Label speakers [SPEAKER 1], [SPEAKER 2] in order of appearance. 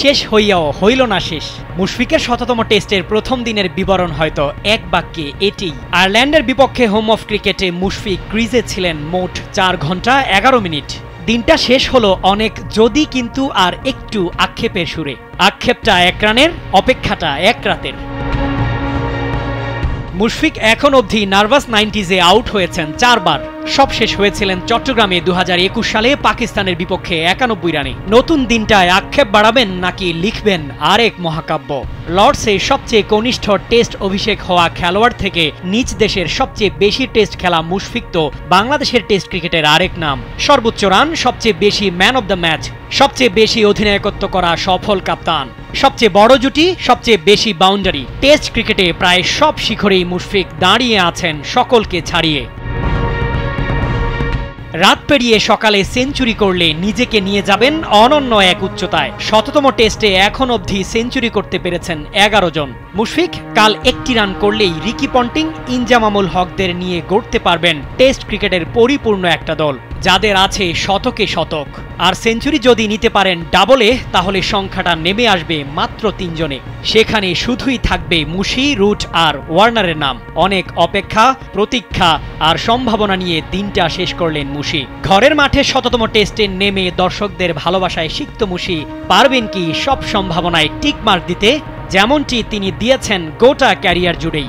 [SPEAKER 1] শেষ হইয়াও হইল না শেষ। মুশফিকের শততম টেস্টের প্রথম দিনের বিবরণ হয়তো এক বাক্যে এটিই। আয়ারল্যান্ডের বিপক্ষে হোম অফ ক্রিকেটে মুশফিক ক্রিজে ছিলেন মোট 4 ঘন্টা 11 মিনিট। দিনটা শেষ হলো অনেক যদি কিন্তু আর একটু আক্ষেপের সুরে। আক্ষেপটা 1 রানের, অপেক্ষাটা 1 রাতের। মুশফিক এখন অবধি নার্ভাস 90s-এ আউট হয়েছেন 4 বার। সব শেষ হয়েছিলেন চট্টগ্রামে 2021 সালে পাকিস্তানের বিপক্ষে 91 রানে। নতুন দিনটায় আক্ষেপ বাড়াবেন নাকি লিখবেন আরেক মহাকাব্য? লর্ডসে সবচেয়ে কনিষ্ঠ টেস্ট অভিষেক হওয়া খেলোয়াড় থেকে নিজ দেশের সবচেয়ে বেশি টেস্ট খেলা মুশফিক তো বাংলাদেশের টেস্ট ক্রিকেটের আরেক নাম। সর্বোচ্চ রান, সবচেয়ে বেশি ম্যান অব দ্য ম্যাচ, সবচেয়ে বেশি অধিনায়কত্ব করা সফল কাপ্তান, সবচেয়ে বড় জুটি, সবচেয়ে বেশি বাউন্ডারি। টেস্ট ক্রিকেটে প্রায় সব শিখরেই মুশফিক দাঁড়িয়ে আছেন সকলকে ছাড়িয়ে। রাত পেরিয়ে সকালে সেঞ্চুরি করলে নিজেকে নিয়ে যাবেন অনন্য এক উচ্চতায়। শততম টেস্টে এখন অবধি সেঞ্চুরি করতে পেরেছেন 11 জন। মুশফিক কাল 1টি রান করলেই রিকি পন্টিং, ইনজামামুল হকদের নিয়ে গড়তে পারবেন টেস্ট ক্রিকেটের পরিপূর্ণ একটা দল, যাদের আছে শতকে শতক। আর সেঞ্চুরি যদি নিতে পারেন ডাবলে, তাহলে সংখ্যাটা নেমে আসবে মাত্র 3 জনে। সেখানে শুধুই থাকবে মুশি, রুট আর ওয়ার্নারের নাম। অনেক অপেক্ষা, প্রতীক্ষা আর সম্ভাবনা নিয়ে দিনটা শেষ করলেন মুশি। ঘরের মাঠে শততম টেস্টে নেমে দর্শকদের ভালোবাসায় সিক্ত মুশি পারবেন কি সব সম্ভাবনায় টিক মার্ক দিতে, যেমনটি তিনি দিয়েছেন গোটা ক্যারিয়ার জুড়েই।